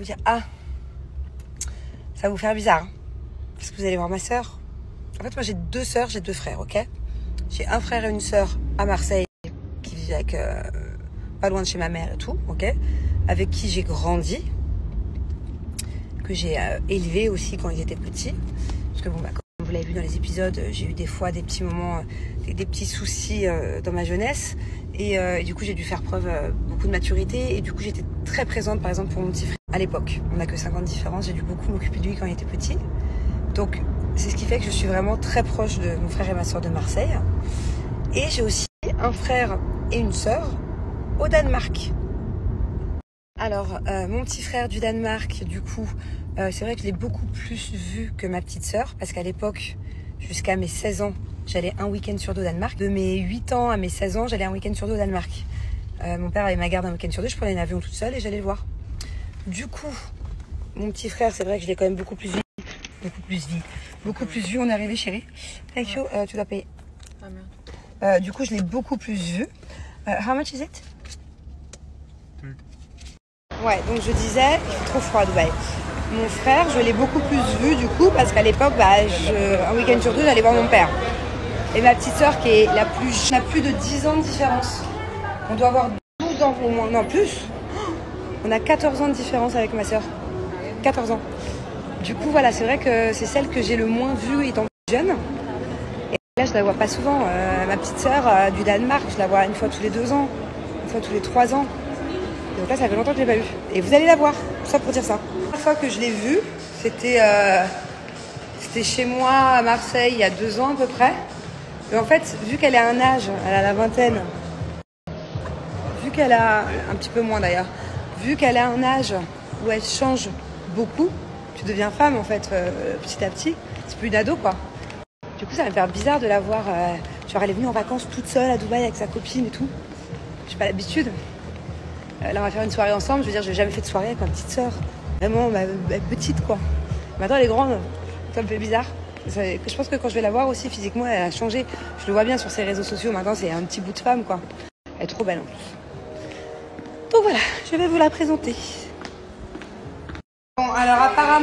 vous dire, ah, ça va vous faire bizarre, hein, parce que vous allez voir ma sœur. En fait, moi, j'ai 2 sœurs, j'ai 2 frères, ok? J'ai un frère et une sœur à Marseille qui vivent avec, pas loin de chez ma mère et tout, ok? Avec qui j'ai grandi, que j'ai élevé aussi quand ils étaient petits. Parce que bon, bah, comme vous l'avez vu dans les épisodes, j'ai eu des fois des petits moments, des petits soucis dans ma jeunesse. Et du coup, j'ai dû faire preuve beaucoup de maturité. Et du coup, j'étais très présente, par exemple, pour mon petit frère. À l'époque, on n'a que 5 ans de différence. J'ai dû beaucoup m'occuper de lui quand il était petit. Donc, c'est ce qui fait que je suis vraiment très proche de mon frère et ma soeur de Marseille. Et j'ai aussi un frère et une sœur au Danemark. Alors, mon petit frère du Danemark, du coup, c'est vrai que je l'ai beaucoup plus vu que ma petite sœur. Parce qu'à l'époque, jusqu'à mes 16 ans, j'allais un week-end sur 2 au Danemark. De mes 8 ans à mes 16 ans, j'allais un week-end sur 2 au Danemark. Mon père avait ma garde un week-end sur 2, je prenais un avion toute seule et j'allais le voir. Du coup, mon petit frère, c'est vrai que je l'ai quand même beaucoup plus vu. Beaucoup plus vu, on est arrivé chérie. Thank you, tu dois payer. Ah merde. Du coup, je l'ai beaucoup plus vu. How much is it? Ouais, donc je disais, il fait trop froid à Dubaï. Mon frère, je l'ai beaucoup plus vu du coup, parce qu'à l'époque, bah, un week-end sur 2, j'allais voir mon père. Et ma petite sœur, qui est la plus, on a plus de 10 ans de différence. On doit avoir 12 ans au moins, non plus. On a 14 ans de différence avec ma sœur. 14 ans. Du coup, voilà, c'est vrai que c'est celle que j'ai le moins vue étant jeune. Et là, je la vois pas souvent. Ma petite sœur du Danemark, je la vois une fois tous les 2 ans, une fois tous les 3 ans. Donc là, ça fait longtemps que je l'ai pas vue. Et vous allez la voir, tout ça pour dire ça. La première fois que je l'ai vue, c'était chez moi à Marseille il y a 2 ans à peu près. Et en fait, vu qu'elle a un âge, elle a la vingtaine, vu qu'elle a, un petit peu moins d'ailleurs, vu qu'elle a un âge où elle change beaucoup, tu deviens femme en fait petit à petit, c'est plus une ado quoi. Du coup ça va me faire bizarre de la voir, genre elle est venue en vacances toute seule à Dubaï avec sa copine et tout. J'ai pas l'habitude. Là on va faire une soirée ensemble, je veux dire j'ai jamais fait de soirée avec ma petite sœur. Vraiment petite quoi. Maintenant elle est grande, ça me fait bizarre. Je pense que quand je vais la voir aussi physiquement elle a changé. Je le vois bien sur ses réseaux sociaux, maintenant c'est un petit bout de femme quoi. Elle est trop belle en plus. Donc voilà, je vais vous la présenter. Bon alors apparemment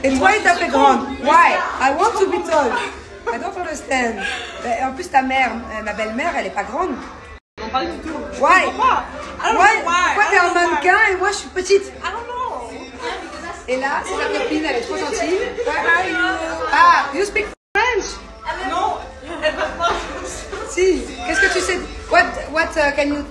et toi, il t'a fait grande. Why? I want to be tall. I don't understand. Et en plus, ta mère, ma belle-mère, elle est pas grande. Non, pas du tout. Why? Why? Pourquoi t'es un mannequin et moi, je suis petite? I don't know. Et là, c'est ma copine, elle est trop gentille. Ah, you speak French? Non, elle parle pas. Si. Qu'est-ce que tu sais? What can you